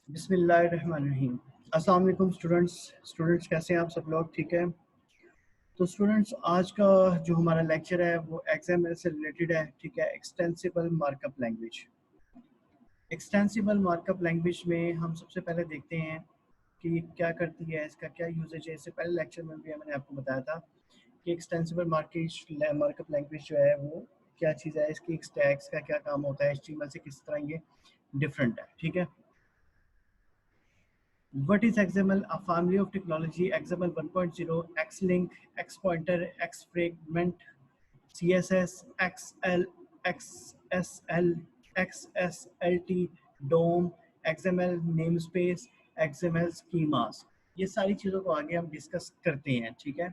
बिस्मिल्लाहिर्रहमानिर्रहीम। अस्सलाम वालेकुम स्टूडेंट्स कैसे हैं आप सब लोग? ठीक है। तो स्टूडेंट्स, आज का जो हमारा लेक्चर है वो एक्सएमएल से रिलेटेड है। ठीक है, extensible markup language. Extensible markup language में हम सबसे पहले देखते हैं कि ये क्या करती है, इसका क्या यूजेज है। इससे पहले लेक्चर में भी मैंने आपको बताया था कि एक्सटेंसिबल मार्कअप लैंग्वेज जो है वो क्या चीज़ है, इसकी स्टैक्स का क्या काम होता है, एचटीएमएल से किस तरह ये डिफरेंट है। ठीक है। What is XML? A family of technology. XML 1.0, Xlink, Xpointer, Xfragment, CSS, XL, XSL, XSLT, DOM, XML namespace, XML schemas. ये सारी चीज़ों को आगे हम डिस्कस करते हैं। ठीक है।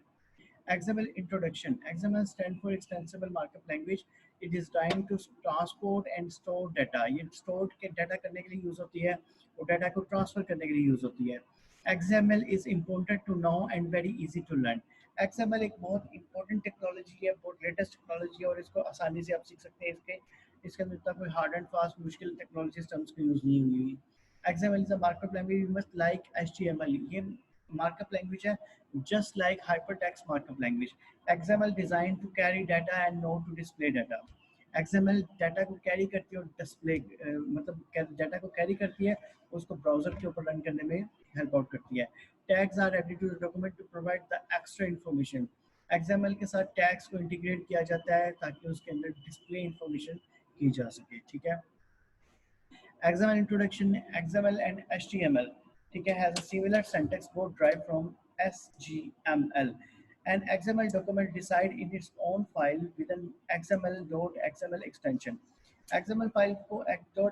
XML introduction. XML stand for Extensible Markup Language. It is designed to transport and store data. ये store के data करने के लिए यूज होती है और data को transfer करने के लिए यूज होती है. XML is important to know and very easy to learn. XML एक बहुत important टेक्नोलॉजी है, बहुत लेटेस्ट टेक्नोलॉजी है और इसको आसानी से आप सीख सकते हैं। इसके अंदर इतना कोई हार्ड एंड फास्ट मुश्किल टेक्नोलॉजी टर्म्स को यूज नहीं हुई। XML is a markup language must like HTML. ये markup language है just like hypertext markup language. XML designed to carry data and know to display data. XML data को carry करती है और display मतलब डाटा को कैरी करती है, उसको ब्राउजर के ऊपर रन करने में हेल्प आउट करती है। Tags are added to the document to provide the extra information. XML के साथ टैग्स को इंटीग्रेट किया जाता है ताकि उसके अंदर डिस्प्ले इन्फॉर्मेशन की जा सके। ठीक है। XML introduction. XML and HTML, ठीक है, has a similar syntax both derived from SGML. An XML document reside in its own file with an XML.xml extension. XML file को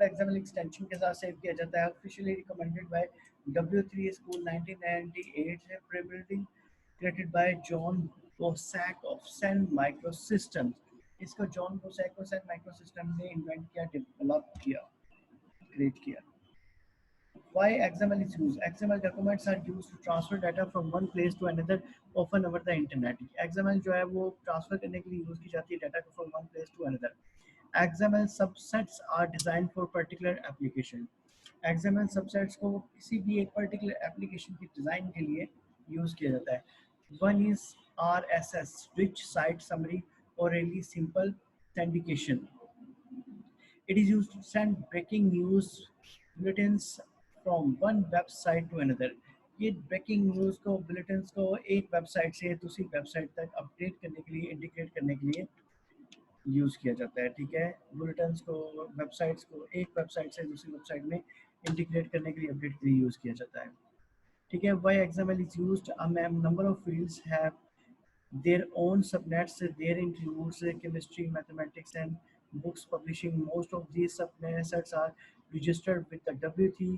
.xml extension के साथ सेव किया जाता है। Officially recommended by W3 School 1998 pre-building created by John Bosack of Sun Microsystems. इसको John बोसैक और सन microsystem ने invent किया, डेवलप किया, create किया. Why XML is used? XML documents are used to transfer data from one place to another, often over the internet. XML जो है वो transfer करने के लिए यूज की जाती है डाटा को from one place to another. XML subsets are designed for particular application. XML subsets को किसी भी एक particular application की डिजाइन के लिए यूज किया जाता है. One is RSS, rich site summary, or really simple syndication. It is used to send breaking news bulletins from one website to another. ये ब्रेकिंग न्यूज़ को बुलेटिन्स को एक वेबसाइट से दूसरी वेबसाइट तक अपडेट करने के लिए, इंटीग्रेट करने के लिए यूज़ किया जाता है। ठीक है, बुलेटिन्स को, वेबसाइट्स को एक वेबसाइट से दूसरी वेबसाइट में इंटीग्रेट करने के लिए, अपडेट के लिए यूज़ किया जाता है। ठीक है। Why XML is used? A number of fields have their own subnets. There includes chemistry, mathematics, and books publishing. Most of these subnets are registered with the W3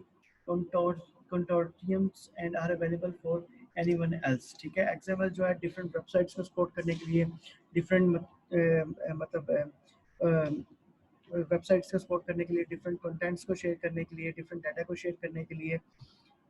consortiums and are available for anyone else. ठीक है। XML जो है different websites को support करने के लिए, different मतलब websites को सपोर्ट करने के लिए, डिफरेंट कंटेंट्स को शेयर करने के लिए, डिफरेंट डाटा को शेयर करने के लिए,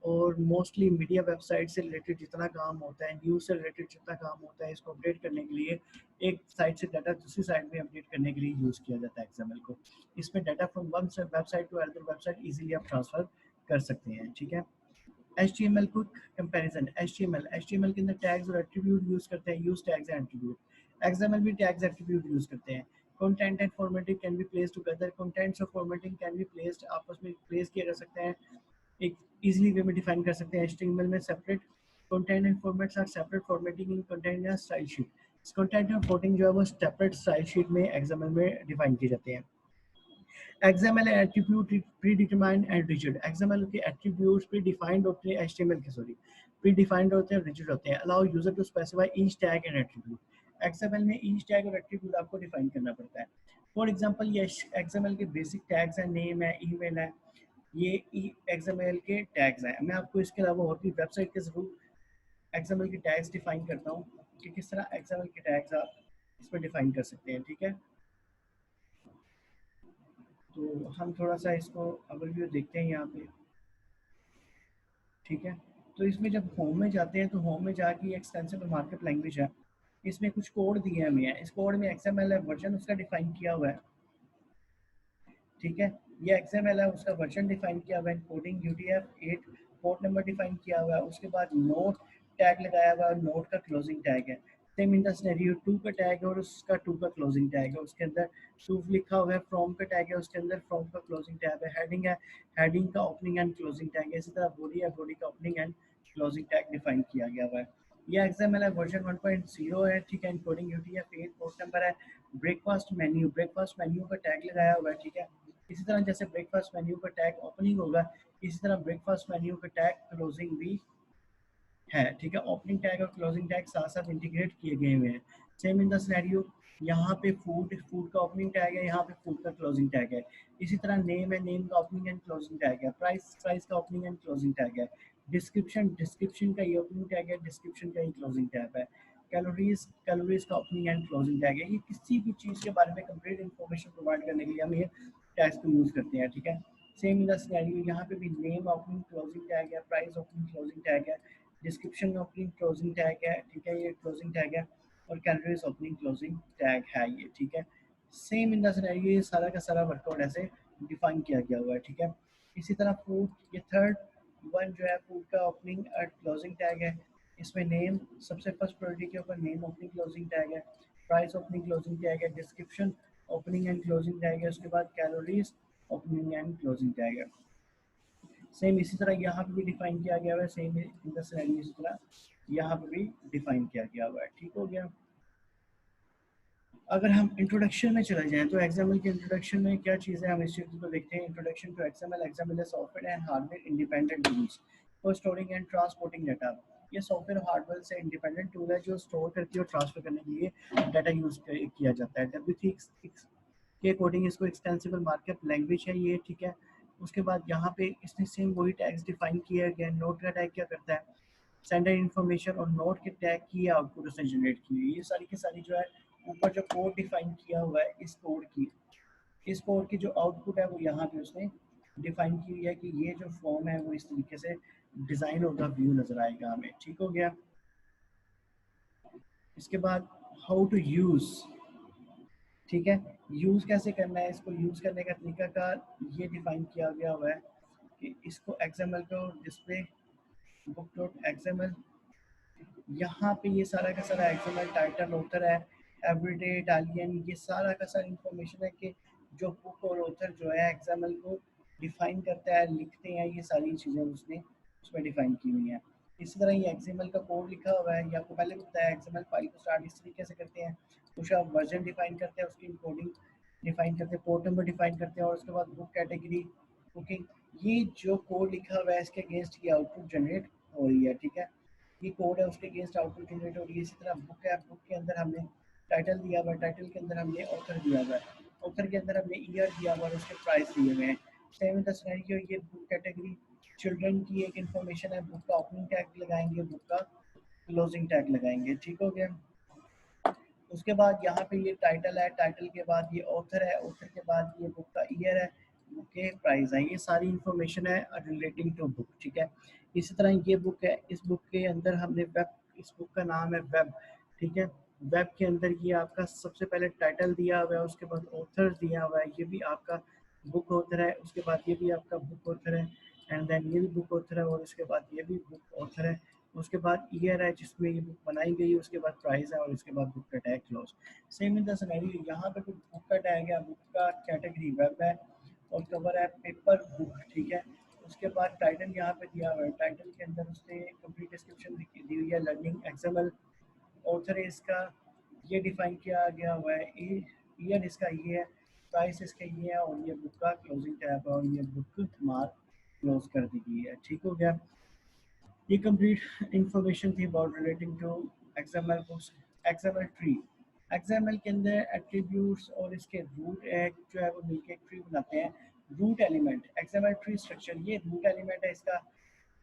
और मोस्टली मीडिया वेबसाइट से रिलेटेड जितना काम होता है, न्यूज़ से रिलेटेड जितना काम होता है, इसको अपडेट करने के लिए, एक साइट से डाटा दूसरी साइट में अपडेट करने के लिए यूज़ किया जाता है XML को। इसमें data from one website to other website easily आप ट्रांसफ़र कर सकते हैं। ठीक है। HTML quick comparison. HTML के अंदर टैग्स और एट्रीब्यूट यूज़ करते हैं, use tags and attribute. XML भी टैग्स एट्रीब्यूट यूज़ करते हैं। Content and formatting can be placed together. Contents और फॉर्मेटिंग कैन बी प्लेस्ड, आपस में प्लेस किए जा सकते हैं, एक इजीली वे में डिफाइन कर सकते हैं। HTML में separate content and formats are separate formatting in content या style sheet. Content and formatting जो है वो सेपरेट स्टाइल शीट में XML में डिफाइन किए जाते हैं। XML attribute predetermined and rigid. XML के एट्रीब्यूट्स प्रीडिफाइंड होते हैं, HTML के सॉरी प्रीडिफाइंड होते हैं, रिजिड होते हैं। Allow user to specify each tag and attribute. XML में ईच टैग और एट्रीब्यूट आपको डिफाइन करना पड़ता है। फॉर एग्जांपल, ये XML के बेसिक टैग्स हैं, नेम है, ईमेल है, ये XML के टैग्स हैं। मैं आपको इसके अलावा और भी वेबसाइट के जरूर XML के टैग्स डिफाइन करता हूँ कि किस तरह XML के टैग्स आप इसमें डिफाइन कर सकते हैं। ठीक है। तो हम थोड़ा सा इसको ओवरव्यू देखते हैं यहाँ पे। ठीक है। तो इसमें जब होम में जाते हैं तो होम में जाके एक्सटेंसिबल मार्कअप लैंग्वेज है, इसमें कुछ कोड दिए हमें हैं। इस कोड में XML है, वर्जन उसका डिफाइन किया हुआ है। ठीक है। ये XML है, उसका वर्जन डिफाइन किया हुआ है, coding UTF-8 port number define किया हुआ है, उसके बाद नोट टैग लगाया हुआ है, नोट का क्लोजिंग टैग है। सेम इन द सिनेरियो 2 का टैग है और उसका 2 का क्लोजिंग टैग है, उसके अंदर 2 लिखा हुआ है, फ्रॉम का टैग है, उसके अंदर फ्रॉम का क्लोजिंग टैग है, हेडिंग है, हेडिंग का ओपनिंग एंड क्लोजिंग टैग है, इसी तरह बॉडी है, बॉडी का opening and closing tag define किया गया हुआ है। ये XML है, वर्जन 1.0 है, ठीक है, इनकोडिंग UTF-8 पोर्ट नंबर है। ब्रेकफास्ट मेन्यू का टैग लगाया हुआ है, ठीक है। इसी तरह जैसे ब्रेकफास्ट मेन्यू का टैग ओपनिंग होगा, इसी तरह ब्रेकफास्ट मेन्यू का टैग क्लोजिंग भी है, ठीक है। ओपनिंग टैग और क्लोजिंग टैग साथ साथ इंटीग्रेट किए गए हुए हैं। सेम इन द सिनेरियो, यहाँ पे फूड का ओपनिंग टैग है, यहाँ पे फूड का क्लोजिंग टैग है। इसी तरह नेम है, नेम का ओपनिंग एंड क्लोजिंग टैग है। प्राइस का ओपनिंग एंड क्लोजिंग टैग है। डिस्क्रिप्शन का ये ओपनिंग टैग है, डिस्क्रिप्शन का ही क्लोजिंग टैग है। कैलोरीज का ओपनिंग एंड क्लोजिंग टैग है। ये किसी भी चीज़ के बारे में कंप्लीट इन्फॉर्मेशन प्रोवाइड करने के लिए हम ये टैग्स को यूज़ करते हैं, ठीक है। सेम इन द सिनेरियो, यहाँ पे भी नेम ओपनिंग क्लोजिंग टैग है, प्राइस ओपनिंग क्लोजिंग टैग है, डिस्क्रिप्शन ओपनिंग क्लोजिंग टैग है, ठीक है, ये क्लोजिंग टैग है, और कैलोरीज ओपनिंग क्लोजिंग टैग है ये, ठीक है। सेम इन द सिनेरियो, ये सारा का सारा वर्कआउट ऐसे डिफाइन किया गया हुआ है, ठीक है। इसी तरह फूड, ये थर्ड वन जो है, फूड का ओपनिंग एंड क्लोजिंग टैग है। इसमें नेम, सबसे फर्स्ट प्रायोरिटी के ऊपर नेम ओपनिंग क्लोजिंग टैग है, प्राइस ओपनिंग क्लोजिंग टैग है, description opening and closing tag है, उसके बाद calories opening and closing tag है। सेम इसी तरह यहाँ पे भी डिफाइन किया गया हुआ है, सेम इन द सिनेरियो इसी तरह यहाँ पे भी डिफाइन किया गया हुआ है, ठीक हो गया। अगर हम इंट्रोडक्शन में चले जाएं तो XML के इंट्रोडक्शन में क्या चीज़ें हम इस चीज़ को देखते हैं। इंट्रोडक्शन टू XML है software and hardware independent tools for storing and transporting data. ये सॉफ्टवेयर और हार्डवेयर से इंडिपेंडेंट टूल है जो स्टोर करके और ट्रांसफर करने के लिए डाटा यूज किया जाता है। W3 के अकॉर्डिंग इसको एक्सटेंसिबल मार्कअप लैंग्वेज है ये, ठीक है। उसके बाद यहाँ पे इसने सेम वही टैग्स डिफाइन किया गया। नोट का टैग क्या करता है, सेंडर इन्फॉर्मेशन और नोट के टैग की आउटपुट उसने जनरेट की हुई है। ये सारी की सारी जो है ऊपर जो कोड डिफाइन किया हुआ है, इस कोड की जो आउटपुट है वो यहाँ पे उसने डिफाइन की हुई है कि ये जो फॉर्म है वो इस तरीके से डिज़ाइन होगा, व्यू नज़र आएगा हमें, ठीक हो गया। इसके बाद हाउ टू यूज़, ठीक है, यूज़ कैसे करना है, इसको यूज़ करने का तरीका का ये डिफाइन किया गया हुआ है कि इसको XML को डिस्प्ले बुक डॉट XML, यहाँ पे ये सारा का सारा XML टाइटल ऑथर है, एवरीडे इटालियन, ये सारा का सारा इंफॉर्मेशन है कि जो बुक और ऑथर जो है XML को डिफाइन करता है, लिखते हैं, ये सारी चीज़ें उसने उसमें डिफाइन की हुई हैं। इसी तरह ये XML का कोड लिखा हुआ है, ये आपको पहले भी बताया। XML फाइल को स्टार्ट इस तरीके से करते हैं, उसका वर्जन डिफाइन करते हैं, उसकी इंकोडिंग डिफाइन करते हैं, पोर्ट नंबर डिफाइन करते हैं, और उसके बाद बुक कैटेगरी, बुकिंग, ये जो कोड लिखा हुआ है इसके अगेंस्ट की आउटपुट जनरेट हो रही है, ठीक है। ये कोड है, उसके अगेंस्ट आउटपुट जनरेट हो रही है। इसी तरह बुक है, बुक के अंदर हमने टाइटल दिया हुआ है, टाइटल के अंदर हमने ऑथर दिया हुआ है, ऑथर के अंदर हमने ईयर दिया हुआ है, उसके प्राइस दिए हुए हैं। सेम इन द सिनेरियो, ये बुक कैटेगरी चिल्ड्रन की एक इन्फॉर्मेशन है, बुक का ओपनिंग टैग लगाएंगे, बुक का क्लोजिंग टैग लगाएंगे, ठीक हो गया। उसके बाद यहाँ पे ये टाइटल है, टाइटल के बाद ये ऑथर है, ऑथर के बाद ये बुक का ईयर है, बुक के प्राइस है, ये सारी इन्फॉर्मेशन है रिलेटिंग टू बुक, ठीक है। इसी तरह ये बुक है, इस बुक के अंदर हमने वेब, इस बुक का नाम है वेब, ठीक है। वेब के अंदर ये आपका सबसे पहले टाइटल दिया हुआ है, उसके बाद ऑथर दिया हुआ है, ये भी आपका बुक ऑथर है, उसके बाद ये भी आपका बुक ऑथर है, एंड देन ये भी बुक ऑथर है, और उसके बाद ये भी बुक ऑथर है, उसके बाद ईयर है जिसमें ये बुक बनाई गई है, उसके बाद प्राइस है, और इसके बाद बुक का tag close. Same in the scenario, यहाँ पे बुक का टैग है, बुक का कैटेगरी वेब है, और कवर है पेपर बुक, ठीक है। उसके बाद टाइटल यहाँ पे दिया हुआ है, टाइटल के अंदर उसने कंप्लीट डिस्क्रिप्शन दी हुई है, लर्निंग XML। ऑथर है इसका, ये डिफाइन किया गया हुआ है, ईयर इसका ये है, प्राइस इसका ये है, और ये बुक का क्लोजिंग टैब है, और ये बुक मार्क क्लोज कर दी गई है, ठीक हो गया। ये कंप्लीट इंफॉर्मेशन थी about relating to XML books. XML tree, XML के अंदर एट्रीब्यूट्स और इसके रूट जो है वो मिलके एक ट्री बनाते हैं। Root element, XML tree structure, ये रूट एलिमेंट है इसका,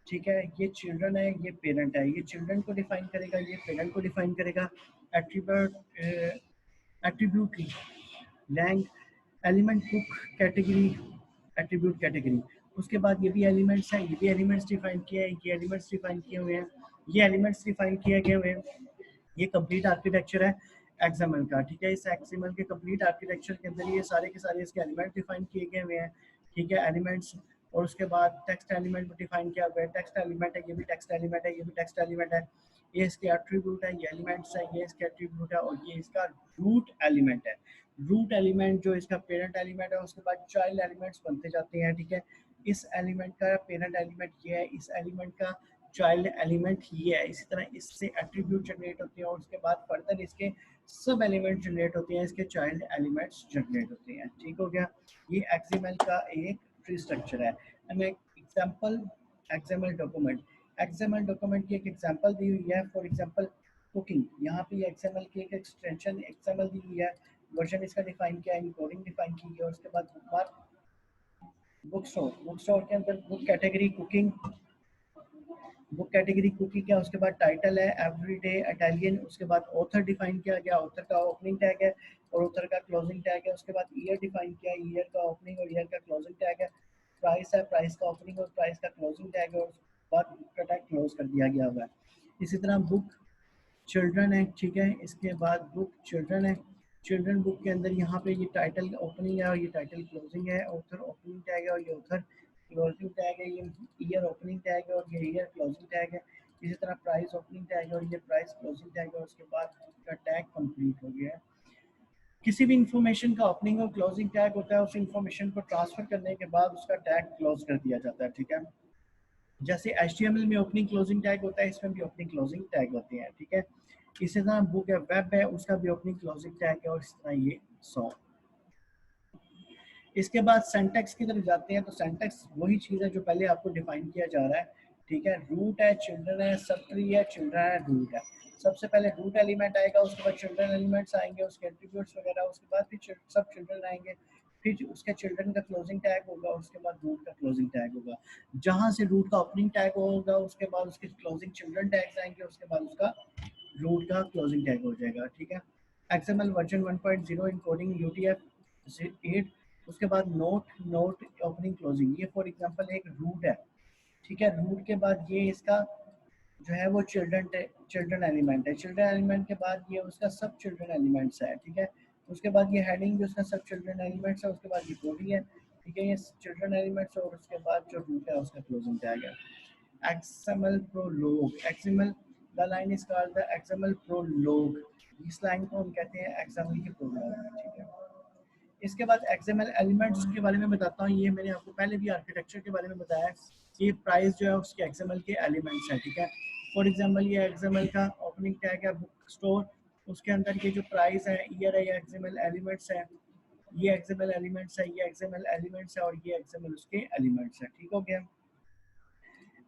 ठीक है। ये चिल्ड्रन है, ये पेरेंट है, ये चिल्ड्रन को डिफाइन करेगा, ये पेरेंट को डिफाइन करेगा। Attribute, attribute lang, element book category, attribute category. उसके बाद ये भी एलिमेंट्स हैं, ये भी एलिमेंट्स डिफाइन किए हैं, ये एलिमेंट्स डिफाइन किए हुए हैं, ये एलिमेंट्स डिफाइन किए गए हुए हैं। ये कंप्लीट आर्किटेक्चर है XML का, ठीक है। इस XML के कंप्लीट आर्किटेक्चर के अंदर ये सारे के सारे इसके एलिमेंट डिफाइन किए गए हुए हैं, ठीक है, एलिमेंट्स। और उसके बाद टेक्स्ट एलिमेंट डिफाइन किया हुआ है, टेक्स्ट एलिमेंट है, ये भी टेक्स्ट एलिमेंट है, ये भी टेक्स्ट एलिमेंट है, ये इसके एट्रीब्यूट है, ये एलिमेंट्स है, ये इसके एट्रीब्यूट है, और ये इसका रूट एलिमेंट है। रूट एलिमेंट जो इसका पेरेंट एलिमेंट है, उसके बाद चाइल्ड एलिमेंट्स बनते जाते हैं। ठीक है, इस एलिमेंट का पेरेंट एलिमेंट ये है, इस एलिमेंट का चाइल्ड एलिमेंट ये है। इसी तरह इससे एट्रीब्यूट जनरेट होते हैं और उसके बाद फर्दर इसके सब एलिमेंट जनरेट होते हैं, इसके चाइल्ड एलिमेंट्स जनरेट होते हैं। ठीक हो गया, ये एक्सएमएल का एक ट्री स्ट्रक्चर है। And example XML document, XML document की एक एग्जांपल दी हुई है, फॉर एग्जांपल कुकिंग। यहाँ पे एक्सएमएल की एक एक्सटेंशन एक्सएमएल दी हुई है, वर्जन इसका डिफाइन किया है, इनकोडिंग डिफाइन की है, और उसके बाद bookmark, book store, book store के अंदर book category cooking, book category cooking क्या, उसके बाद टाइटल है एवरीडे इटालियन, उसके बाद ऑथर डिफाइन किया गया, ऑथर का ओपनिंग टैग है और ऑथर का क्लोजिंग टैग है। उसके बाद ईयर डिफाइन किया, ईयर का ओपनिंग और ईयर का क्लोजिंग टैग है। प्राइस है, प्राइस का ओपनिंग और प्राइस का क्लोजिंग टैग है, और उसके बाद बुक का टैग क्लोज कर दिया गया हुआ है। इसी तरह बुक चिल्ड्रन है, ठीक है, इसके बाद बुक चिल्ड्रन है, चिल्ड्रन बुक के अंदर यहाँ पे ये टाइटल ओपनिंग है और ये टाइटल क्लोजिंग है, ऑथर ओपनिंग टैग है और ये ऑथर क्लोजिंग टैग है, ये ईयर ओपनिंग टैग है और ये ईयर क्लोजिंग टैग है। इसी तरह प्राइस ओपनिंग टैग है और ये प्राइस क्लोजिंग टैग है, और उसके बाद का टैग कंप्लीट हो गया है। किसी भी इंफॉर्मेशन का ओपनिंग और क्लोजिंग टैग होता है, उस इंफॉर्मेशन को ट्रांसफर करने के बाद उसका टैग क्लोज कर दिया जाता है। ठीक है, जैसे HTML में ओपनिंग क्लोजिंग टैग होता है, इसमें भी ओपनिंग क्लोजिंग टैग होते हैं। ठीक है, इसी तरह बुक है, वेब है, उसका भी ओपनिंग क्लोजिंग टैग है, और इस तरह ये सॉन्ग। इसके बाद सेंटेक्स की तरफ जाते हैं, तो सेंटेक्स वही चीज़ है जो पहले आपको डिफाइन किया जा रहा है। ठीक है, रूट है, चिल्ड्रन है, सब ट्री है, चिल्ड्रन है, रूट है। सबसे पहले रूट एलिमेंट आएगा, उसके बाद चिल्ड्रन एलिमेंट्स आएंगे, उसके एट्रीब्यूट्स वगैरह, उसके बाद फिर सब चिल्ड्रन आएंगे, फिर उसके चिल्ड्रन का क्लोजिंग टैग होगा, उसके बाद रूट का क्लोजिंग टैग होगा। जहाँ से रूट का ओपनिंग टैग होगा, उसके बाद उसके क्लोजिंग चिल्ड्रन टैग्स आएंगे, उसके बाद उसका रूट का क्लोजिंग टैग हो जाएगा। ठीक है, XML वर्जन 1.0 इनकोडिंग UTF-8, उसके बाद नोट, नोट ओपनिंग क्लोजिंग, ये फॉर एग्जांपल एक रूट है। ठीक है, रूट के बाद ये इसका जो है वो चिल्ड्रन एलिमेंट है, चिल्ड्रन एलिमेंट के बाद ये उसका सब चिल्ड्रन एलिमेंट्स है। ठीक है, उसके बाद ये हेडिंग जो उसका सब चिल्ड्रन एलिमेंट्स है, उसके बाद ये बॉडी है। ठीक है, ये चिल्ड्रन एलिमेंट्स, और उसके बाद जो रूट है उसका क्लोजिंग टैग है। XML prologue, XML the line is called the XML prologue, इस लाइन को हम कहते हैं XML की prologue। ठीक है, इसके बाद XML एलिमेंट्स के बारे में बताता हूँ। ये मैंने आपको पहले भी आर्किटेक्चर के बारे में बताया है। ये प्राइस जो है उसके XML के एलिमेंट्स हैं। ठीक है, फॉर एग्जांपल ये XML का ओपनिंग टैग है बुक स्टोर, उसके अंदर ये जो प्राइस है, ईयर है, ये XML एलिमेंट्स है, ये XML एलिमेंट्स है, ये XML एलिमेंट्स है, और ये XML उसके एलिमेंट्स है। ठीक हो गया,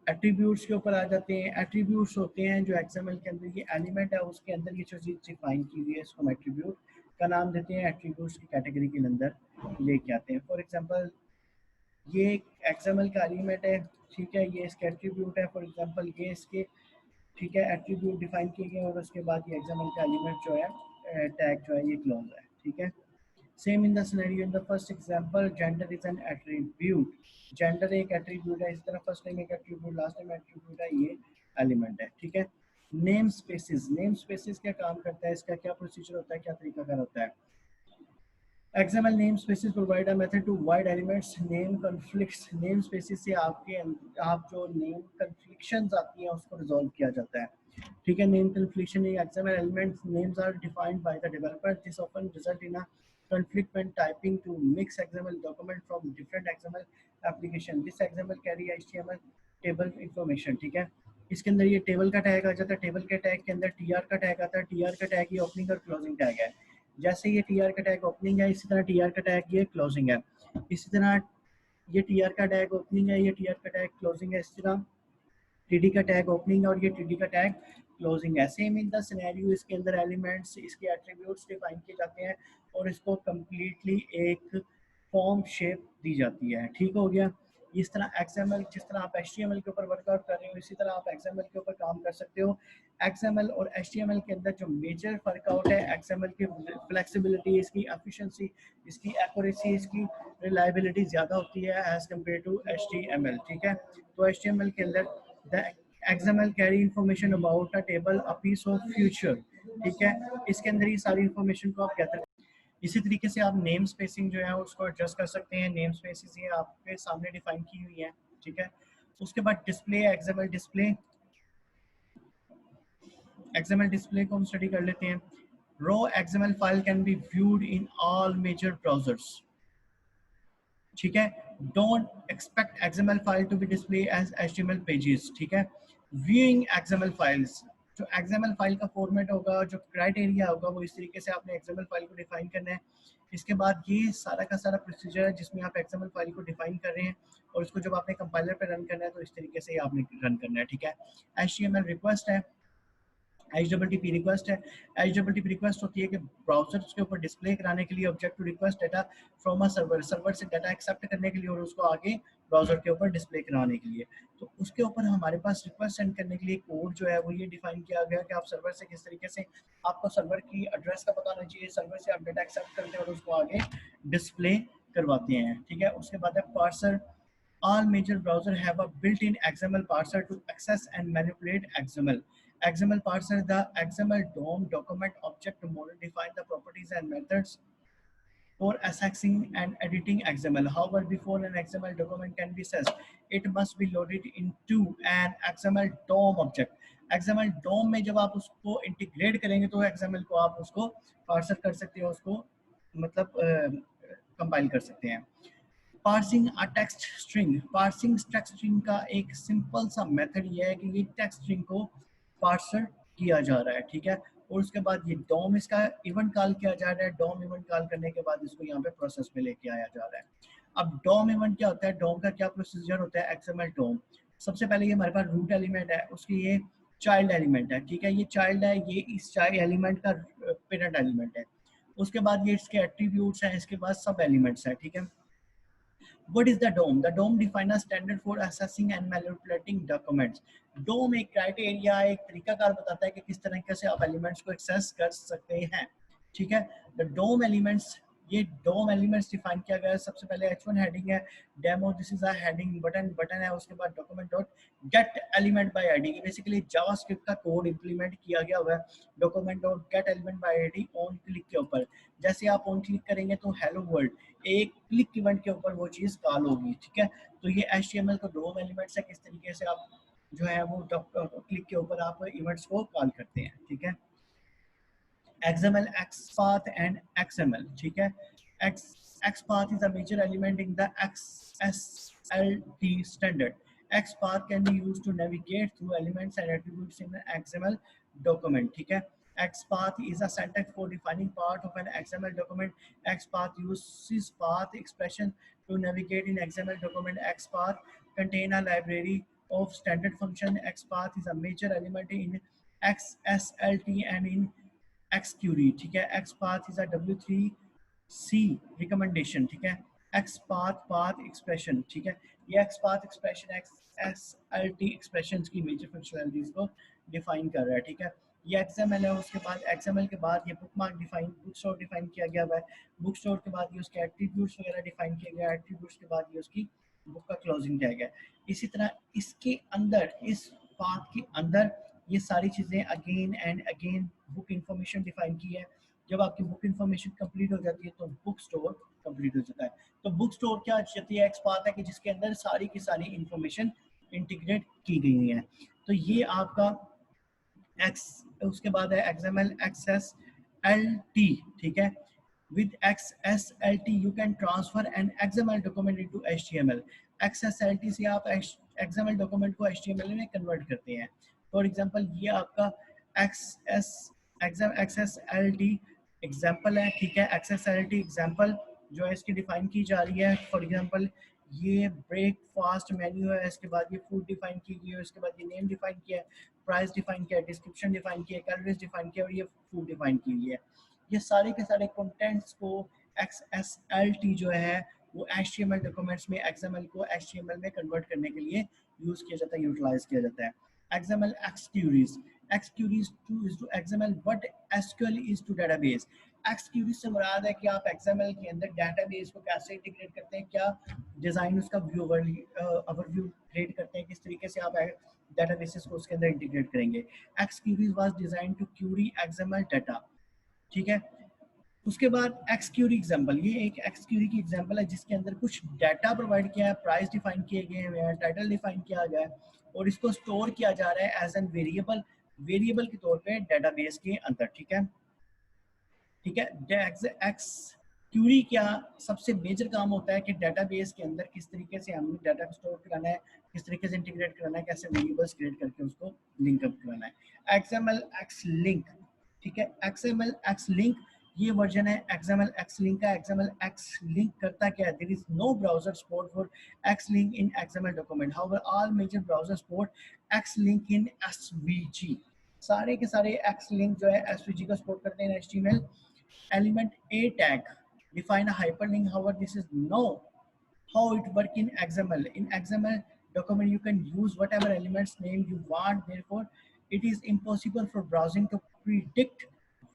एट्रीब्यूट्स के ऊपर आ जाते हैं। एट्रीब्यूट्स होते हैं जो XML के अंदर ये एलिमेंट है, उसके अंदर ये जो चीज़ डिफाइन की हुई है, इसको हम एट्रीब्यूट का नाम देते हैं, एट्रीब्यूट्स की कैटेगरी के अंदर लेके आते हैं। फॉर एग्जांपल ये एक XML का एलिमेंट है, ठीक है, ये इसके एट्रीब्यूट है, फॉर एग्जांपल ये इसके, ठीक है, एट्रीब्यूट डिफाइन किए गए, और उसके बाद ये XML का एलिमेंट जो है टैग जो है ये क्लोज है। ठीक है, same in the scenario in the first example, gender is an attribute, gender एक एट्रीब्यूट है, इस तरह फर्स्ट नेम एक एट्रीब्यूट, लास्ट नेम एट्रीब्यूट है, ये एलिमेंट है। ठीक है, नेम स्पेसेस, नेम स्पेसेस क्या काम करता है, इसका क्या प्रोसीजर होता है, क्या तरीकाकार होता है। XML namespaces provide a method to void elements name conflicts, name spaces से आपके आप जो नेम कन्फ्लिक्शंस आती हैं उसको रिजॉल्व किया जाता है। ठीक है, name confliction, XML elements names are defined by the developer, this often result in a conflict when typing to mix XML document from different XML application, this XML carry HTML table information। ठीक है, इसके अंदर ये table का tag आ जाता है, table के tag के अंदर TR का टैग आता है, TR का टैग ये ओपनिंग और क्लोजिंग टैग है। जैसे ये TR का टैग ओपनिंग है, इसी तरह TR का टैग ये क्लोजिंग है, इसी तरह ये TR का टैग ओपनिंग है, ये TR का टैग क्लोजिंग है, इसी तरह TD का टैग ओपनिंग है और ये TD का टैग क्लोजिंग है। सेम इन द सिनेरियो, इसके अंदर एलिमेंट्स, इसके एट्रीब्यूट्स डिफाइन किए जाते हैं और इसको कम्प्लीटली एक फॉर्म शेप दी जाती है। ठीक हो गया, इस तरह XML, जिस तरह आप HTML के ऊपर वर्कआउट कर रहे हो, इसी तरह आप XML के ऊपर काम कर सकते हो। XML और HTML के अंदर जो मेजर फर्क आउट है, XML की फ्लेक्सिबिलिटी, इसकी एफिशिएंसी, इसकी एक्यूरेसी, इसकी रिलायबिलिटी ज़्यादा होती है एज कम्पेयर टू HTML। ठीक है, तो HTML के अंदर the XML carry information about a table, a piece of future। ठीक है, इसके अंदर ये सारी इंफॉर्मेशन को आप गैदर इसी तरीके से आप नेम स्पेसिंग जो है उसको एडजस्ट कर सकते हैं। नेम स्पेसिस ये आपके सामने डिफाइन की हुई है, ठीक है। उसके बाद display, XML display, XML display को हम स्टडी कर लेते हैं। Raw XML file can be viewed in all major browsers, ठीक है। Don't expect XML file to be display as HTML pages, ठीक है। व्यूइंग एक्सएमएल फाइल्स, जो एक्सएमएल फाइल का फॉर्मेट होगा, जो क्राइटेरिया होगा, वो इस तरीके से आपने एक्सएमएल फाइल को डिफाइन करना है। इसके बाद ये सारा का सारा प्रोसीजर है जिसमें आप एक्सएमएल फाइल को डिफाइन कर रहे हैं, और इसको जब आपने कंपाइलर पे रन करना है तो इस तरीके से आपने रन करना है, ठीक है। एचटीएमएल रिक्वेस्ट है, HTTP रिक्वेस्ट है। HTTP रिक्वेस्ट होती है कि ब्राउजर्स के ऊपर डिस्प्ले कराने के लिए object to request data from a server, server से डाटा एक्सेप्ट करने के लिए और उसको आगे ब्राउजर के ऊपर डिस्प्ले कराने के लिए। तो उसके ऊपर हमारे पास रिक्वेस्ट सेंड करने के लिए कोड जो है वो ये डिफाइन किया गया कि आप सर्वर से किस तरीके से, आपको सर्वर की एड्रेस का पता होना चाहिए, सर्वर से आप डाटा एक्सेप्ट करते हैं और उसको आगे डिस्प्ले करवाते हैं, ठीक है। उसके बाद है parser. All major browsers have a built-in XML parser to access and manipulate XML. XML parser, the XML DOM document object model, define the properties and methods for accessing and editing XML. However, before an XML document can be accessed, it must be loaded into an XML DOM object. XML DOM में जब आप उसको integrate करेंगे तो XML को आप उसको parser कर सकते हैं, उसको मतलब कंपाइल कर सकते हैं। Parsing a text string, parsing text string का एक सिंपल सा मेथड ये है कि ये टेक्स्ट स्ट्रिंग को पार्सर किया जा रहा है, ठीक है। और उसके बाद ये डॉम इसका इवेंट कॉल किया जा रहा है। डॉम इवेंट कॉल करने के बाद इसको यहाँ पे प्रोसेस में लेके आया जा रहा है। अब डॉम इवेंट क्या होता है, डॉम का क्या प्रोसीजर होता है, एक्सएमएल डॉम। सबसे पहले ये हमारे पास रूट एलिमेंट है, उसकी ये चाइल्ड एलिमेंट है, ठीक है। ये चाइल्ड है, ये इस चाइल्ड एलिमेंट का पेरेंट एलिमेंट है। उसके बाद ये इसके एट्रीब्यूट्स हैं, इसके बाद सब एलिमेंट्स हैं, ठीक है। What is the DOM? The DOM defines a standard for accessing and manipulating documents. DOM एक क्राइटेरिया, एक तरीकाकार बताता है कि किस तरीके से आप एलिमेंट्स को एक्सेस कर सकते हैं, ठीक है। द डोम एलिमेंट्स, ये डोम एलिमेंट्स डिफाइन किया गया है। सबसे पहले h1 हेडिंग है, demo, this is a heading, button button है। उसके बाद document dot gate element by ID, basically JavaScript का कोड इंप्लीमेंट किया गया हुआ है। Document dot gate element by ID on click के ऊपर, जैसे आप ऑन क्लिक करेंगे तो हेलो वर्ल्ड एक क्लिक इवेंट के ऊपर वो चीज कॉल होगी, ठीक है। तो ये HTML का डोम एलिमेंट्स है, किस तरीके से आप जो है वो क्लिक के ऊपर आप इवेंट्स को कॉल करते हैं, ठीक है। XML, XPath and XML, ठीक है। XPath is a major element in the XSLT standard. XPath can be used to navigate through elements and attributes in an XML document, ठीक है। XPath is a syntax for defining part of an XML document. XPath uses path expression to navigate in XML document. XPath contain a library of standard function. XPath is a major element in XSLT and in XQD, ठीक है। XPath is a W3C recommendation, ठीक है। XPath path expression, ठीक है। ये XPath expression XSLT expressions की major functionalities को define कर रहा है, ठीक है। ये XML है। उसके बाद XML के बाद ये bookmark define, book store define किया गया है। बुक स्टोर के बाद ये उसके एट्रीब्यूट्स वगैरह डिफाइन किए गए। एट्रीब्यूट्स के बाद ये उसकी बुक का क्लोजिंग किया गया। इसी तरह इसके अंदर, इस पाथ के अंदर ये सारी चीज़ें again and again book information define की है। जब आपकी बुक इंफॉर्मेशन कंप्लीट हो जाती है तो बुक स्टोर कंप्लीट हो जाता है। तो बुक स्टोर क्या होती है, एक्सपाथ है कि जिसके अंदर सारी की सारी इंफॉर्मेशन इंटीग्रेट की गई हुई है। तो ये आपका एक्स, उसके बाद है XML XSLT, ठीक है। with XSLT you can transfer an XML document into HTML. XSLT से आप XML डॉक्यूमेंट को HTML में कन्वर्ट करते हैं। फॉर एग्जांपल ये आपका XSLT एग्जांपल है, ठीक है। XSLT एग्जांपल जो है इसकी डिफाइन की जा रही है। फॉर एग्जांपल ये ब्रेकफास्ट मेन्यू है, इसके बाद ये फूड डिफाइन की गई है, उसके बाद ये नेम डिफाइन किया है, प्राइस डिफाइन किया है, डिस्क्रिप्शन डिफाइन किया है, कैलोरीज डिफाइन किया है और ये फूड डिफाइन की गई है। ये सारे के सारे कंटेंट्स को XSLT जो है वो HTML डॉक्यूमेंट्स में XML को HTML में कन्वर्ट करने के लिए यूज किया जाता है, यूटिलाइज किया जाता है। XML XQRIS, XQRIS is to XML what SQL is to database. XQRIS से मुराद है कि आप XML के अंदर डेटाबेस को कैसे इंटीग्रेट करते हैं, क्या डिजाइन उसका व्यू ओवरव्यू क्रिएट करते हैं, किस तरीके से आप डेटाबेसेस को उसके अंदर इंटीग्रेट करेंगे। XQRIS was designed to query XML data, ठीक है। उसके बाद एक्स क्यूरी एग्जाम्पल, ये एक एक्स क्यूरी की एग्जाम्पल है जिसके अंदर कुछ डाटा प्रोवाइड किया है, प्राइस डिफाइन किए गए हैं, टाइटल डिफाइन किया गया है और इसको स्टोर किया जा रहा है एज एन वेरिएबल, वेरिएबल के तौर पे डेटाबेस के अंदर। ठीक है, ठीक है। एक्स क्यूरी क्या सबसे मेजर काम होता है कि डेटाबेस के अंदर किस तरीके से हमने डाटा को स्टोर कराना है, किस तरीके से इंटीग्रेट कराना है, कैसे वेरिएबल्स क्रिएट करके उसको लिंक अप कराना है। एक्सएमएल एक्स लिंक, ठीक है, एक्सएमएल एक्स लिंक ये वर्जन है एक्सएमएल एक्स लिंक का। एक्सएमएल एक्स लिंक करता क्या है, there is no browser support for X link in XML document, however all major browser support X link in SVG. सारे के सारे एक्स लिंक जो है एसवीजी का सपोर्ट करते हैं। HTML element A tag define a hyperlink. However, this is no how it work in XML. In XML document, you can use whatever elements name you want. Therefore, it is impossible for browsing to predict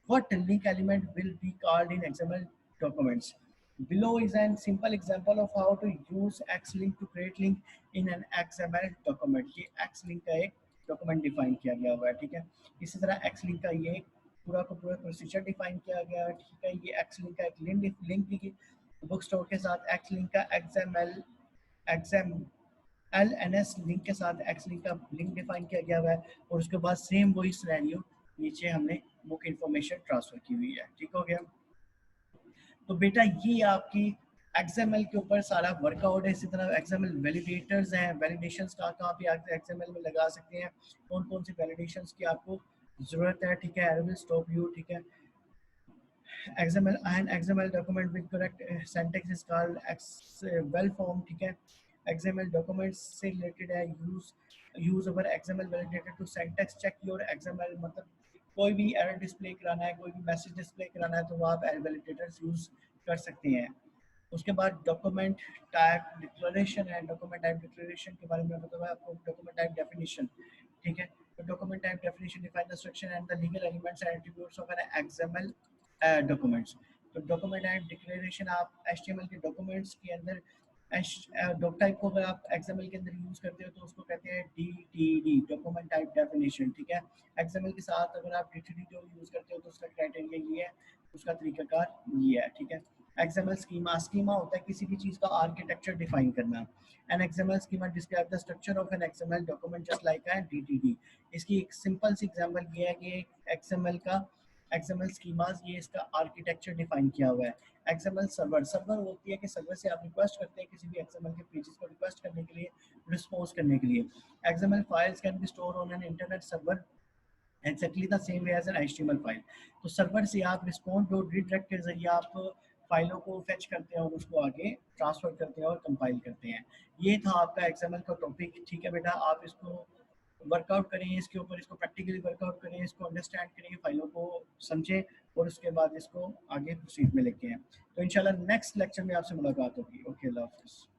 what link element will be called in XML documents. Below is a simple example of how to use Xlink to create link in an XML document. ये Xlink का एक document define किया गया हुआ है, ठीक है। इसी तरह Xlink का ये पूरा का पूरा प्रोसीजर डिफाइन किया गया है, ठीक है। ये Xlink का एक लिंक की बुक स्टोर के साथ, Xlink का XMLNS लिंक के साथ Xlink का लिंक डिफाइन किया गया हुआ है और उसके बाद सेम वही सिनेरियो नीचे हमने बुक इंफॉर्मेशन ट्रांसफर की हुई है, ठीक हो गया। तो बेटा ये आपकी XML के ऊपर सारा वर्कआउट है। इसी तरह XML वैलिडेटर्स हैं, वैलिडेशंस कहाँ पे आप XML में लगा सकते हैं, कौन कौन सी वैलिडेशंस की आपको जरूरत है, ठीक है। एरर विल स्टॉप यू, ठीक है। XML and XML document with correct syntax is called well form, ठीक है। XML documents से related है, use over XML validator to syntax check your XML, मतलब कोई भी एरर डिस्प्ले कराना है, कोई भी मैसेज डिस्प्ले कराना है तो वो आप वैलिडेटर्स यूज कर सकते हैं। उसके बाद डॉक्यूमेंट टाइप डिक्लेरेशन है। डॉक्यूमेंट टाइप डिक्लेरेशन के बारे में बताया आपको। डॉक्यूमेंट टाइप डेफिनेशन, ठीक है। तो document type definition define the structure and the legal elements and attributes of an XML documents. तो डॉक्यूमेंट टाइप डिक्लेरेशन आप HTML के डॉक्यूमेंट्स के अंदर डॉक टाइप को अगर आप XML के अंदर यूज करते हो तो उसको कहते हैं DTD, डॉक्यूमेंट टाइप डेफिनेशन, ठीक है। XML के साथ अगर आप DTD जो यूज करते हो तो उसका क्राइटेरिया ये है, उसका तरीकाकार ये है, ठीक है। XML स्कीमा, स्कीमा होता है किसी भी चीज का आर्किटेक्चर डिफाइन करना। An XML schema describe the structure of an XML document just like a DTD। इसकी एक सिंपल सी एग्जांपल ये है कि XML का XML स्कीमास, ये इसका आर्किटेक्चर डिफाइन किया हुआ है। XML सर्वर, सर्वर होती है कि सर्वर से आप रिक्वेस्ट करते हैं किसी भी XML के पेजेस को रिक्वेस्ट करने के लिए, रिस्पॉन्स करने के लिए। XML files can be store on an internet server exactly the same way as an HTML file. तो सर्वर से आप रिस्पॉन्स डॉट रीडायरेक्ट के जरिए आप फाइलों को फेच करते हैं और उसको आगे ट्रांसफर करते हैं और कंपाइल करते हैं। ये था आपका XML का टॉपिक, ठीक है बेटा। आप इसको वर्कआउट करें, इसके ऊपर इसको प्रैक्टिकली वर्कआउट करें, इसको अंडरस्टैंड करें, फाइलों को समझें और उसके बाद इसको आगे प्रोसीड में लेके आएं। तो इंशाल्लाह नेक्स्ट लेक्चर में आपसे मुलाकात होगी। ओके, अल्लाह हाफिज़।